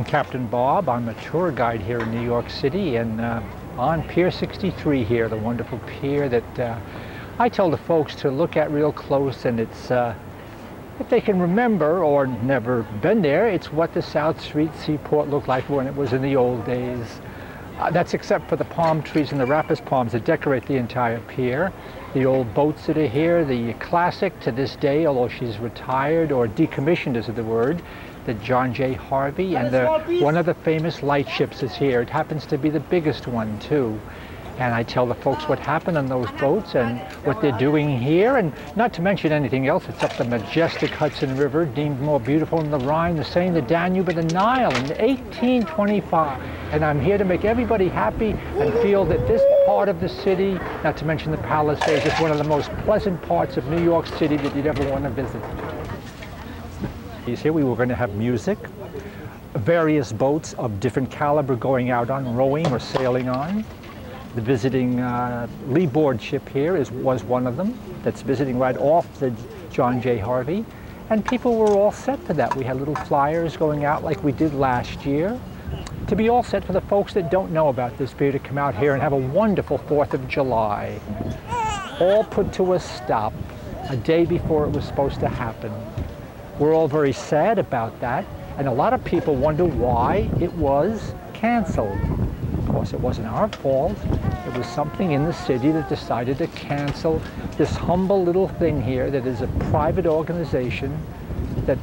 I'm Captain Bob. I'm a tour guide here in New York City and on Pier 63 here, the wonderful pier that I tell the folks to look at real close, and it's, if they can remember or never been there, it's what the South Street Seaport looked like when it was in the old days. That's except for the palm trees and the rapis palms that decorate the entire pier. The old boats that are here, the classic to this day, although she's retired or decommissioned is the word, the John J. Harvey, and one of the famous lightships is here. It happens to be the biggest one too. And I tell the folks what happened on those boats and what they're doing here, and not to mention anything else. It's up the majestic Hudson River, deemed more beautiful than the Rhine, the Seine, the Danube, and the Nile in 1825. And I'm here to make everybody happy and feel that this part of the city, not to mention the Palisades, is one of the most pleasant parts of New York City that you'd ever want to visit. Here we were going to have music, various boats of different caliber going out on rowing or sailing on. The visiting leeboard ship here was one of them that's visiting right off the John J. Harvey. And people were all set for that. We had little flyers going out like we did last year to be all set for the folks that don't know about this pier to come out here and have a wonderful 4th of July. All put to a stop a day before it was supposed to happen. We're all very sad about that, and a lot of people wonder why it was canceled. Of course, it wasn't our fault. It was something in the city that decided to cancel this humble little thing here that is a private organization that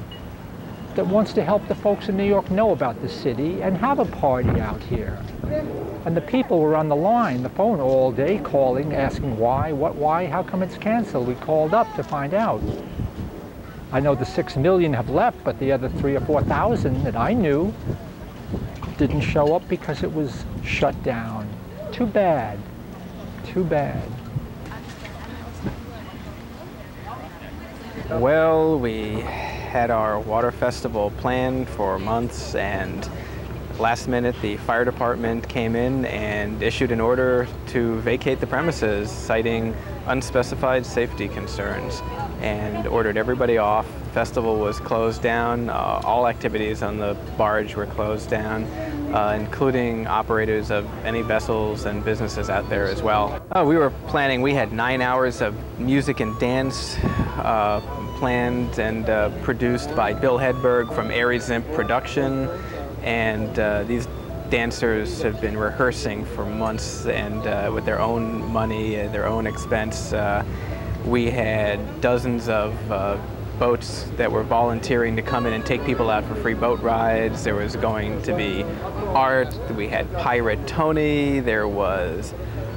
wants to help the folks in New York know about the city and have a party out here. And the people were on the line, the phone all day calling, asking why, why, how come it's canceled? We called up to find out. I know the 6 million have left, but the other 3,000 or 4,000 that I knew didn't show up because it was shut down. Too bad. Too bad. Well, we had our water festival planned for months, and last minute the fire department came in and issued an order to vacate the premises, citing unspecified safety concerns, and ordered everybody off. The festival was closed down. All activities on the barge were closed down, including operators of any vessels and businesses out there as well. We were planning, we had 9 hours of music and dance planned and produced by Bill Hedberg from Aries Imp Production, and these dancers have been rehearsing for months, and with their own money, their own expense. We had dozens of boats that were volunteering to come in and take people out for free boat rides. There was going to be art. We had Pirate Tony. There was,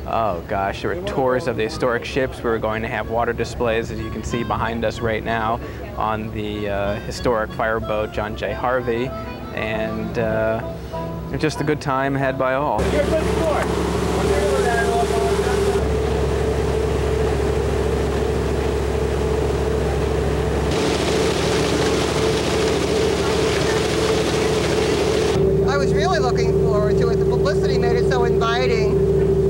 oh gosh, there were tours of the historic ships. We were going to have water displays, as you can see behind us right now, on the historic fireboat John J. Harvey. And just a good time had by all. I was really looking forward to it. The publicity made it so inviting,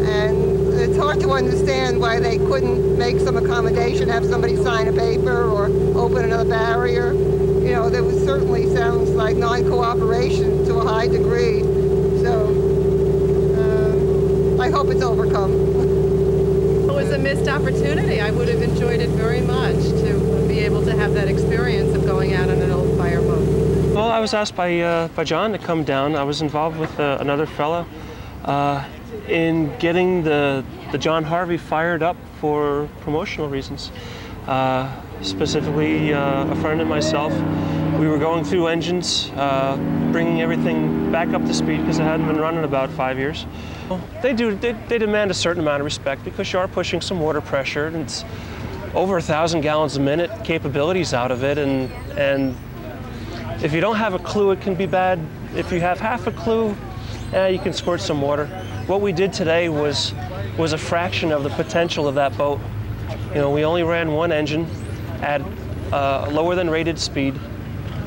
and it's hard to understand why they couldn't make some accommodation, have somebody sign a paper or open another barrier. You know, there was certainly sounds like non-cooperation to a high degree. So I hope it's overcome. It was a missed opportunity. I would have enjoyed it very much to be able to have that experience of going out on an old fireboat. Well, I was asked by John to come down. I was involved with another fella in getting the John Harvey fired up for promotional reasons. Specifically, a friend and myself, we were going through engines, bringing everything back up to speed because it hadn't been running about 5 years. They demand a certain amount of respect because you are pushing some water pressure, and it's over 1,000 gallons a minute capabilities out of it, and if you don't have a clue, it can be bad. If you have half a clue, you can squirt some water. What we did today was a fraction of the potential of that boat. You know, we only ran one engine at lower than rated speed,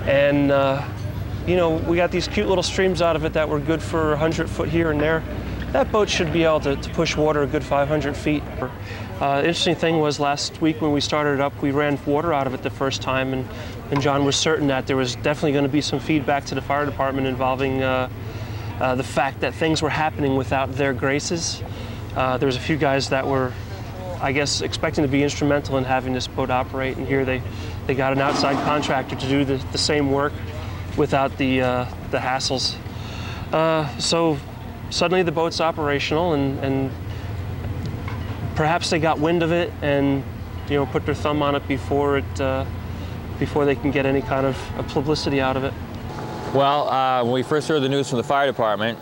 and you know, we got these cute little streams out of it that were good for 100 foot here and there. that boat should be able to push water a good 500 feet. Interesting thing was last week when we started it up, we ran water out of it the first time, and John was certain that there was definitely going to be some feedback to the fire department involving the fact that things were happening without their graces. There was a few guys that were, I guess, expecting to be instrumental in having this boat operate, and here they got an outside contractor to do the same work without the hassles. So suddenly the boat's operational, and perhaps they got wind of it and put their thumb on it before they can get any kind of publicity out of it. Well, when we first heard the news from the fire department,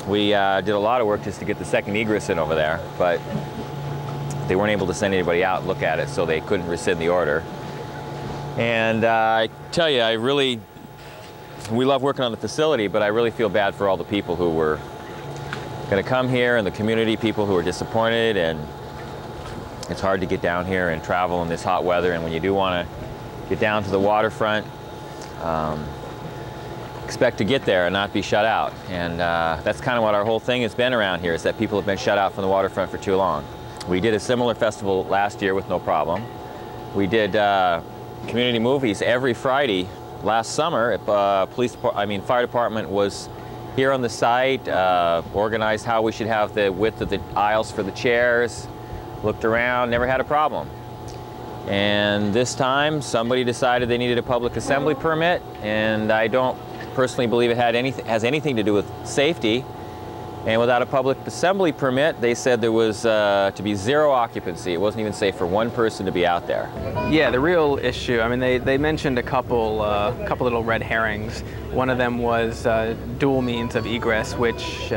we did a lot of work just to get the second egress in over there, but they weren't able to send anybody out and look at it, so they couldn't rescind the order. And I tell you, we love working on the facility, but I really feel bad for all the people who were going to come here and the community people who were disappointed, and it's hard to get down here and travel in this hot weather, and when you do want to get down to the waterfront, expect to get there and not be shut out. And that's kind of what our whole thing has been around here, is that people have been shut out from the waterfront for too long. We did a similar festival last year with no problem. We did community movies every Friday last summer. Fire department was here on the site, organized how we should have the width of the aisles for the chairs, looked around, never had a problem. And this time, somebody decided they needed a public assembly permit, and I don't personally believe it has anything to do with safety. And without a public assembly permit, they said there was to be zero occupancy. It wasn't even safe for one person to be out there. Yeah, the real issue, I mean, they mentioned a couple little red herrings. One of them was dual means of egress, which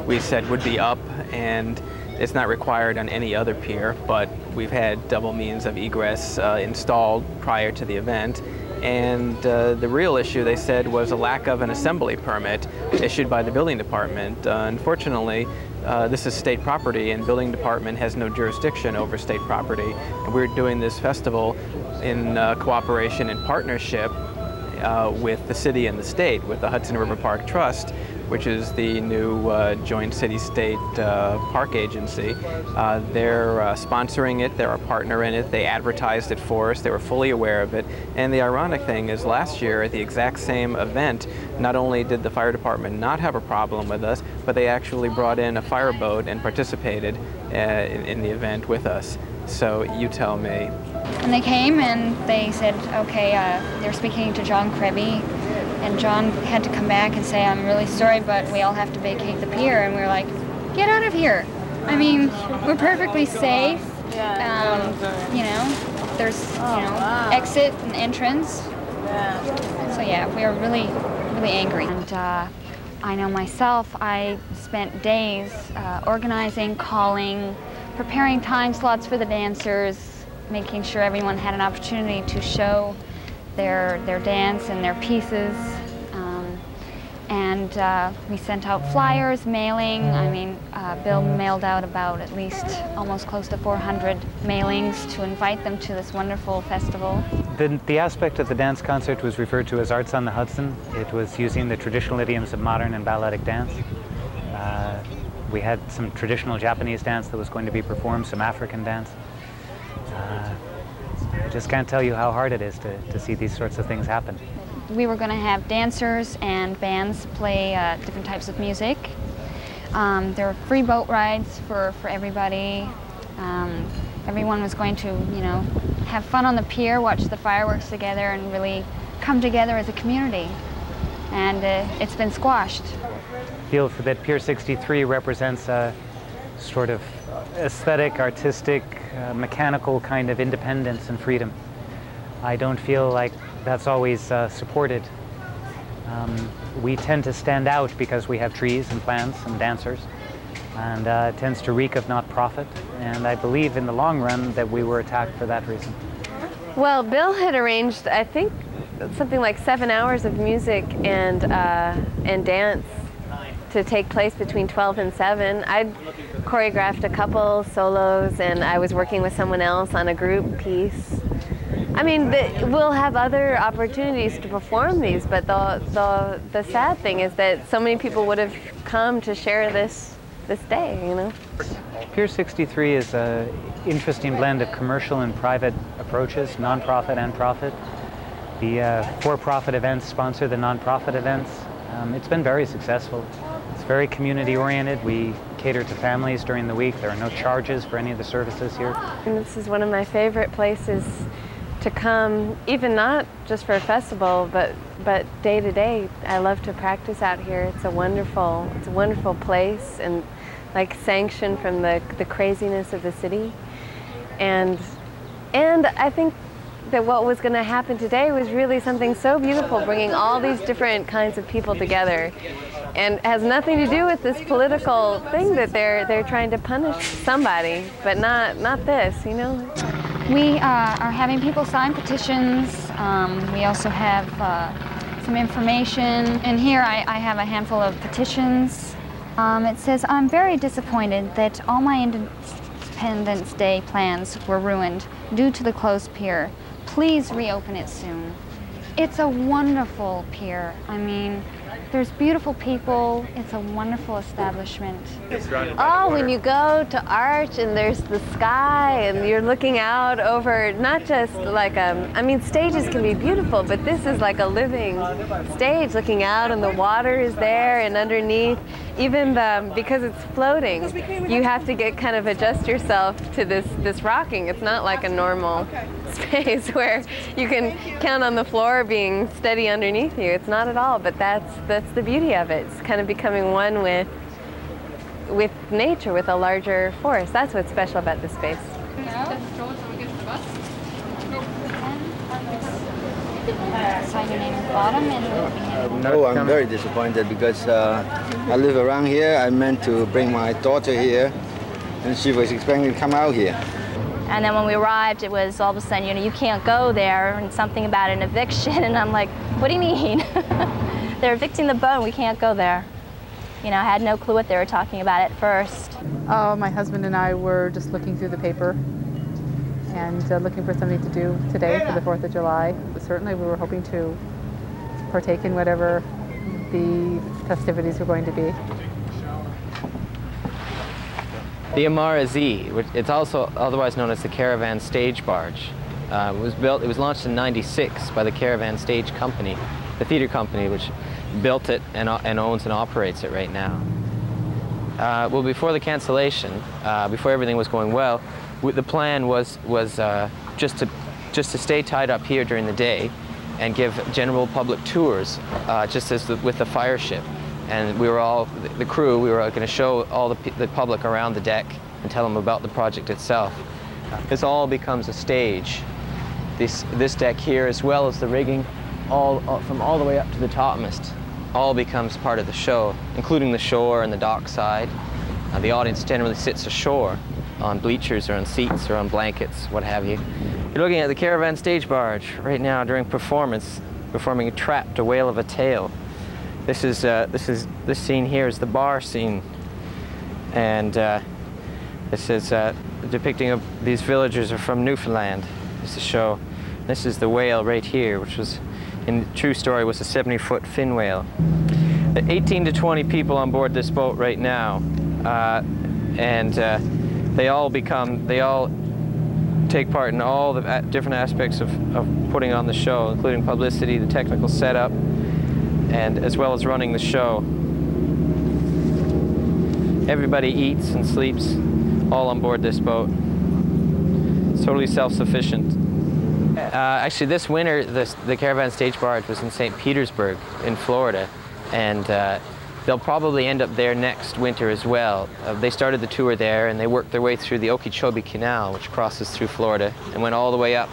we said would be up, and it's not required on any other pier, but we've had double means of egress installed prior to the event. And the real issue, they said, was a lack of an assembly permit issued by the building department. Unfortunately, this is state property, and building department has no jurisdiction over state property. And we're doing this festival in cooperation and partnership with the city and the state, with the Hudson River Park Trust, which is the new joint city-state park agency. They're sponsoring it, they're a partner in it, they advertised it for us, they were fully aware of it. And the ironic thing is, last year at the exact same event, not only did the fire department not have a problem with us, but they actually brought in a fireboat and participated in the event with us. So you tell me. And they came and they said, okay, they're speaking to John Krebby. And John had to come back and say, I'm really sorry, but we all have to vacate the pier. And we were like, get out of here. I mean, we're perfectly safe. There's, exit and entrance. So yeah, we were really, really angry. And I know myself, I spent days organizing, calling, preparing time slots for the dancers, making sure everyone had an opportunity to show their dance and their pieces, and we sent out flyers, mailing. I mean, Bill mailed out about at least almost close to 400 mailings to invite them to this wonderful festival. The aspect of the dance concert was referred to as Arts on the Hudson. It was using the traditional idioms of modern and balletic dance. We had some traditional Japanese dance that was going to be performed, some African dance. I just can't tell you how hard it is to see these sorts of things happen. We were going to have dancers and bands play different types of music. There were free boat rides for everybody. Everyone was going to, have fun on the pier, watch the fireworks together, and really come together as a community. And it's been squashed. I feel that Pier 63 represents a sort of aesthetic, artistic, mechanical kind of independence and freedom. I don't feel like that's always supported. We tend to stand out because we have trees and plants and dancers, and it tends to reek of not profit. And I believe in the long run that we were attacked for that reason. Well, Bill had arranged, I think, something like 7 hours of music and dance to take place between 12 and 7. I'd choreographed a couple solos, and I was working with someone else on a group piece. I mean, we'll have other opportunities to perform these, but the sad thing is that so many people would have come to share this this day, you know. Pier 63 is an interesting blend of commercial and private approaches, non-profit and profit. The for-profit events sponsor the non-profit events. It's been very successful. It's very community-oriented. We cater to families during the week. There are no charges for any of the services here. And this is one of my favorite places to come, even not just for a festival, but day to day. I love to practice out here. It's a wonderful place, and like sanctioned from the craziness of the city. And I think that what was going to happen today was really something so beautiful, bringing all these different kinds of people together, and has nothing to do with this political thing that they're trying to punish somebody, but not this, you know. We are having people sign petitions. We also have some information. And here I have a handful of petitions. It says, "I'm very disappointed that all my Independence Day plans were ruined due to the closed pier. Please reopen it soon." It's a wonderful pier. I mean, there's beautiful people. It's a wonderful establishment. Oh, when you go to Arch and there's the sky and you're looking out over, not just like, I mean, stages can be beautiful, but this is like a living stage looking out, and the water is there, and underneath, even because it's floating, you have to kind of adjust yourself to this rocking. It's not like a normal space where you can count on the floor being steady underneath you. It's not at all, but that's the beauty of it. It's kind of becoming one with nature, with a larger force. That's what's special about this space. Sign your name at the bottom and No, I'm very disappointed because I live around here. I meant to bring my daughter here, and she was expecting to come out here. And then when we arrived, it was all of a sudden, you know, you can't go there, and something about an eviction, and I'm like, what do you mean? They're evicting the boat, we can't go there. You know, I had no clue what they were talking about at first. My husband and I were just looking through the paper and looking for something to do today for the 4th of July. But certainly we were hoping to partake in whatever the festivities were going to be. The Amara Z, it's also otherwise known as the Caravan Stage Barge. It was launched in '96 by the Caravan Stage Company, the theater company which built it and owns and operates it right now. Well, before the cancellation, before everything was going well, the plan was just to stay tied up here during the day and give general public tours, just as with the fire ship. And we were all, the crew, we were going to show all the public around the deck and tell them about the project itself. This all becomes a stage. This deck here, as well as the rigging, from all the way up to the topmast, all becomes part of the show, including the shore and the dock side. The audience generally sits ashore on bleachers or on seats or on blankets, what have you. You're looking at the Caravan Stage Barge right now during performance, performing Trapped, a Whale of a Tale. This scene here is the bar scene, and this is depicting of these villagers are from Newfoundland. It's the show. This is the whale right here, which was, in the true story, was a 70-foot fin whale. 18 to 20 people on board this boat right now, and they all take part in all the different aspects of putting on the show, including publicity, the technical setup, and as well as running the show. Everybody eats and sleeps all on board this boat. It's totally self-sufficient. Actually, this winter, the Caravan Stage Barge was in St. Petersburg in Florida, and they'll probably end up there next winter as well. They started the tour there, and they worked their way through the Okeechobee Canal, which crosses through Florida, and went all the way up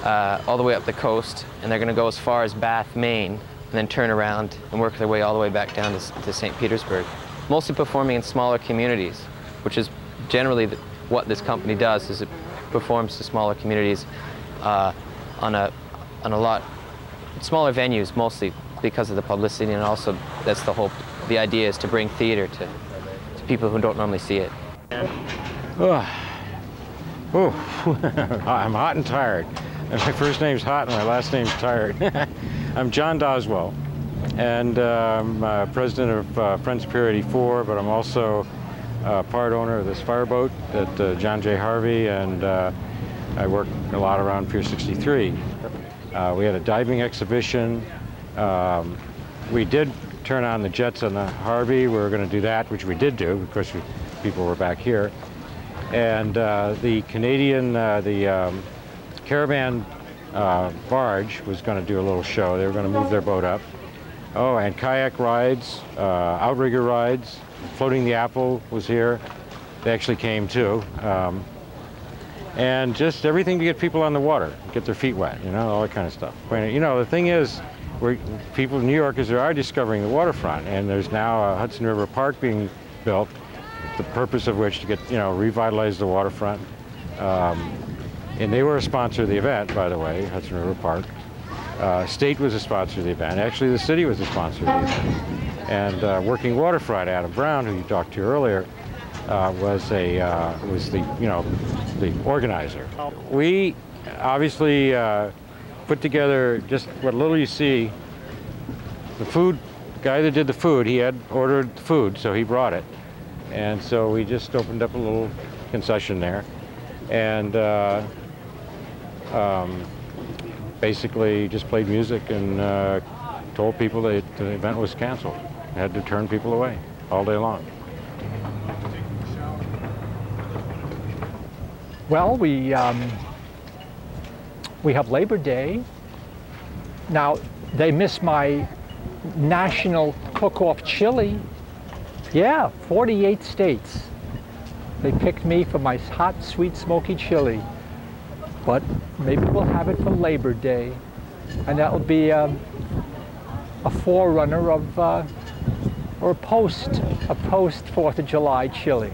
the coast, and they're going to go as far as Bath, Maine, and then turn around and work their way all the way back down to St. Petersburg. Mostly performing in smaller communities, which is generally what this company does, is it performs to smaller communities on a lot smaller venues, mostly because of the publicity, and also that's the idea is to bring theater to people who don't normally see it. I'm hot and tired. My first name's Hot and my last name's Tired. I'm John Doswell, and I'm president of Friends of Pier 84, but I'm also part owner of this fireboat at John J. Harvey, and I work a lot around Pier 63. We had a diving exhibition. We did turn on the jets on the Harvey. We were going to do that, which we did do. Of course, people were back here. And the Canadian, the caravan barge was going to do a little show. They were going to move their boat up. Oh, and kayak rides, outrigger rides. Floating the Apple was here. They actually came too. And just everything to get people on the water, get their feet wet, you know, all that kind of stuff. You know, the thing is, people in New Yorkers are discovering the waterfront, and there's now a Hudson River Park being built, the purpose of which to get, you know, revitalize the waterfront. And they were a sponsor of the event, by the way, Hudson River Park. State was a sponsor of the event. Actually, the city was a sponsor of the event. And Working Waterfront, Adam Brown, who you talked to earlier, was the, you know, the organizer. We obviously put together just what little you see. The food guy that did the food, he had ordered the food, so he brought it. And so we just opened up a little concession there. And basically just played music and told people that the event was canceled. Had to turn people away all day long. Well, we have Labor Day. Now, they miss my national cook-off chili. Yeah, 48 states. They picked me for my hot, sweet, smoky chili. But maybe we'll have it for Labor Day. And that'll be a forerunner of, or a post 4th of July chili.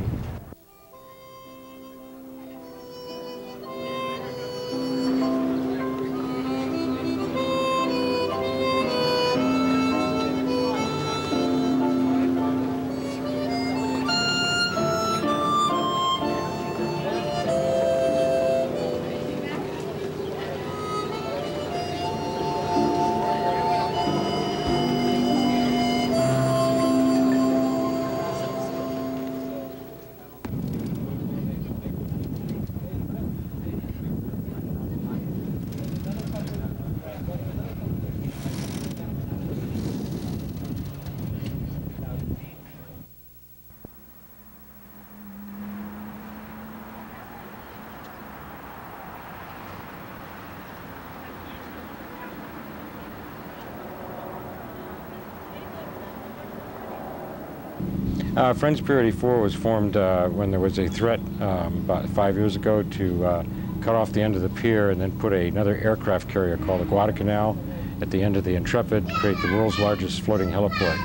Friends Pier 84 was formed when there was a threat about 5 years ago to cut off the end of the pier and then put another aircraft carrier called the Guadalcanal at the end of the Intrepid, create the world's largest floating heliport.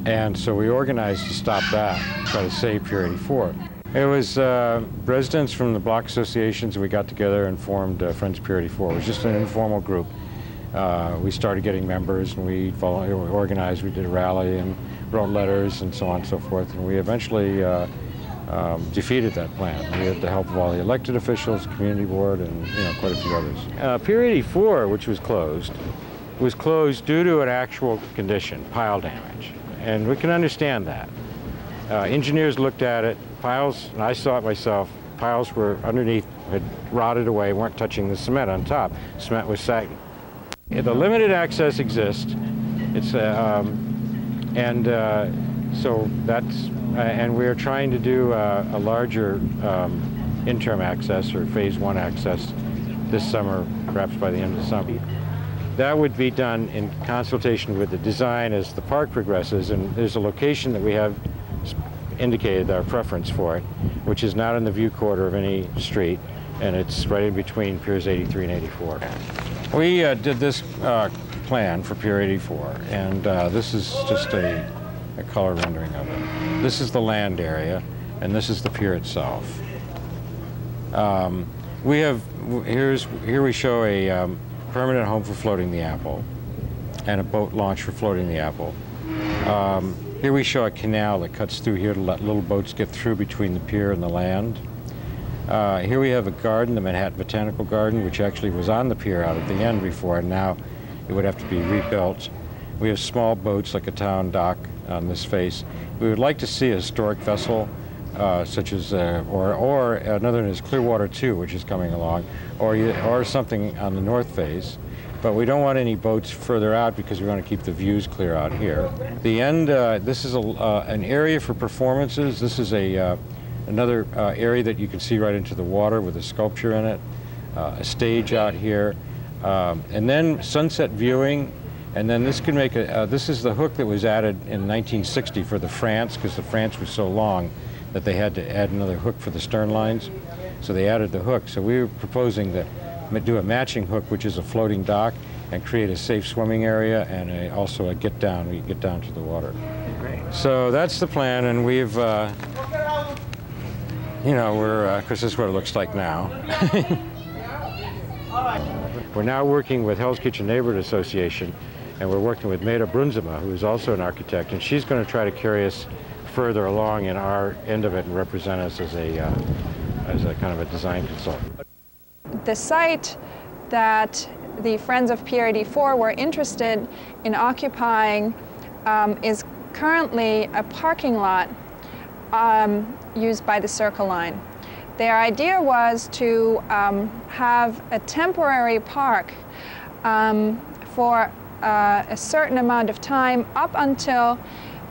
And so we organized to stop that, try to save Pier 84. It was residents from the block associations, and we got together and formed Friends Pier 84. It was just an informal group. We started getting members, and we organized, we did a rally and wrote letters and so on and so forth, and we eventually defeated that plan. We had the help of all the elected officials, community board, and quite a few others. Pier 84, which was closed due to an actual condition, pile damage, and we can understand that. Engineers looked at it, piles, and I saw it myself, piles were underneath, had rotted away, weren't touching the cement on top. Cement was sagging. The limited access exists. It's so that's, and we're trying to do a larger interim access or phase 1 access this summer, perhaps by the end of the summer. That would be done in consultation with the design as the park progresses, and there's a location that we have indicated our preference for it, which is not in the view quarter of any street, and it's right in between Piers 83 and 84. We did this plan for Pier 84, and this is just a color rendering of it. This is the land area, and this is the pier itself. Here we show a permanent home for floating the Apple, and a boat launch for floating the Apple. Here we show a canal that cuts through here to let little boats get through between the pier and the land. Here we have a garden, the Manhattan Botanical Garden, which actually was on the pier out at the end before, and now it would have to be rebuilt. We have small boats like a town dock on this face. We would like to see a historic vessel, such as, or another one is Clearwater 2, which is coming along, or something on the north face. But we don't want any boats further out because we want to keep the views clear out here. The end, this is an area for performances. This is another area that you can see right into the water with a sculpture in it, a stage out here, and then sunset viewing. And then this can make this is the hook that was added in 1960 for the France, because the France was so long that they had to add another hook for the stern lines. So they added the hook. So we were proposing to do a matching hook, which is a floating dock, and create a safe swimming area and also a get down. We get down to the water. Great. So that's the plan, and we've, you know, of course, this is what it looks like now. We're now working with Hell's Kitchen Neighborhood Association, and we're working with Meta Brunzema, who is also an architect, and she's going to try to carry us further along in our end of it and represent us as a kind of a design consultant. The site that the Friends of Pier 84 were interested in occupying is currently a parking lot used by the Circle Line. Their idea was to have a temporary park for a certain amount of time up until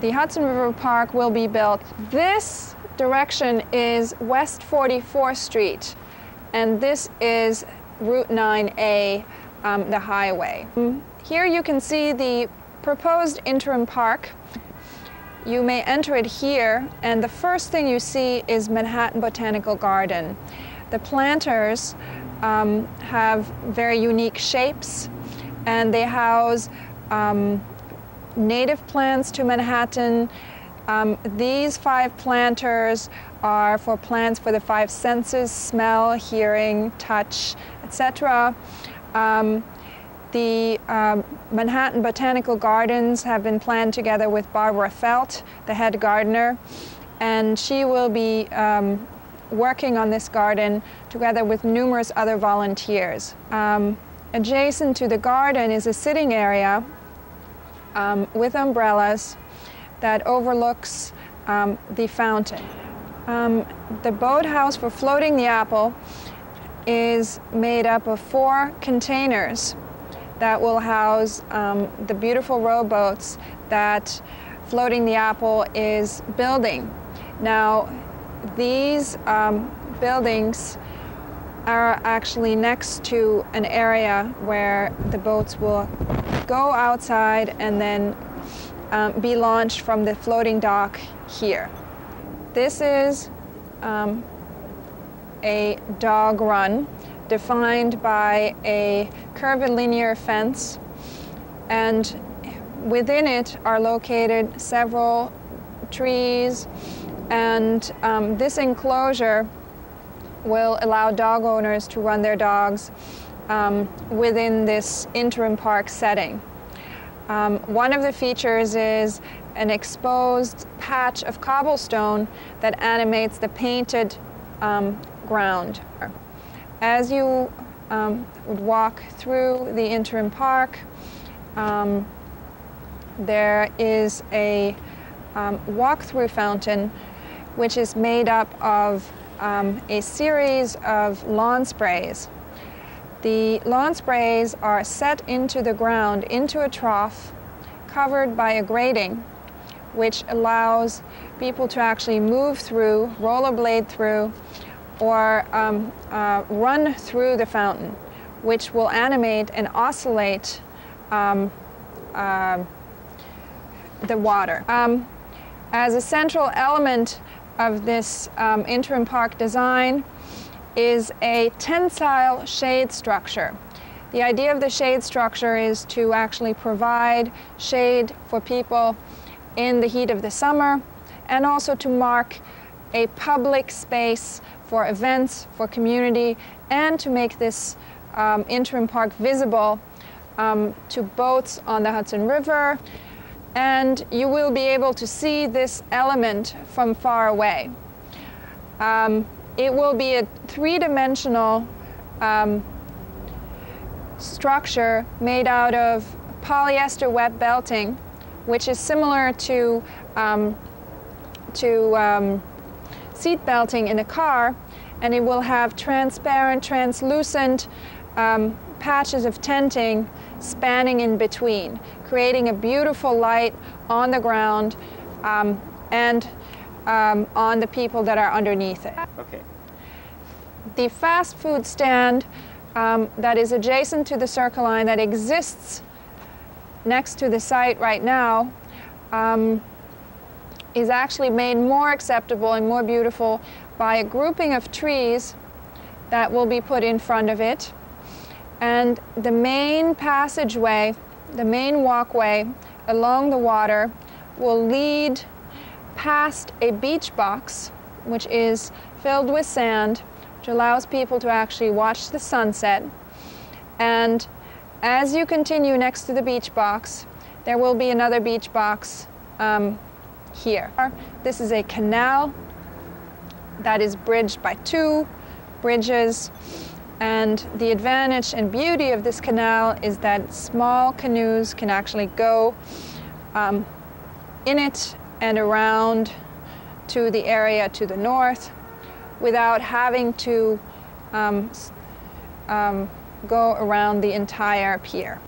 the Hudson River Park will be built. This direction is West 44th Street, and this is Route 9A, the highway. Here you can see the proposed interim park. You may enter it here, and the first thing you see is Manhattan Botanical Garden. The planters have very unique shapes, and they house native plants to Manhattan. These 5 planters are for plants for the 5 senses: smell, hearing, touch, etc. The Manhattan Botanical Gardens have been planned together with Barbara Felt, the head gardener, and she will be working on this garden together with numerous other volunteers. Adjacent to the garden is a sitting area with umbrellas that overlooks the fountain. The boathouse for floating the apple is made up of 4 containers that will house the beautiful rowboats that Floating the Apple is building. Now, these buildings are actually next to an area where the boats will go outside and then be launched from the floating dock here. This is a dog run defined by a curvilinear fence, and within it are located several trees, and this enclosure will allow dog owners to run their dogs within this interim park setting. One of the features is an exposed patch of cobblestone that animates the painted ground. As you would walk through the interim park, there is a walk-through fountain which is made up of a series of lawn sprays. The lawn sprays are set into the ground, into a trough, covered by a grating, which allows people to actually move through, rollerblade through, or run through the fountain, which will animate and oscillate the water. As a central element of this interim park design is a tensile shade structure. The idea of the shade structure is to actually provide shade for people in the heat of the summer, and also to mark a public space for events, for community, and to make this interim park visible to boats on the Hudson River. And you will be able to see this element from far away. It will be a 3-dimensional structure made out of polyester web belting which is similar to seat belting in a car, and it will have transparent, translucent patches of tenting spanning in between, creating a beautiful light on the ground and on the people that are underneath it. Okay. The fast food stand that is adjacent to the Circle Line, that exists next to the site right now, is actually made more acceptable and more beautiful by a grouping of trees that will be put in front of it. And the main passageway, the main walkway along the water will lead past a beach box, which is filled with sand, which allows people to actually watch the sunset. And as you continue next to the beach box, there will be another beach box here. This is a canal that is bridged by 2 bridges, and the advantage and beauty of this canal is that small canoes can actually go in it and around to the area to the north without having to go around the entire pier.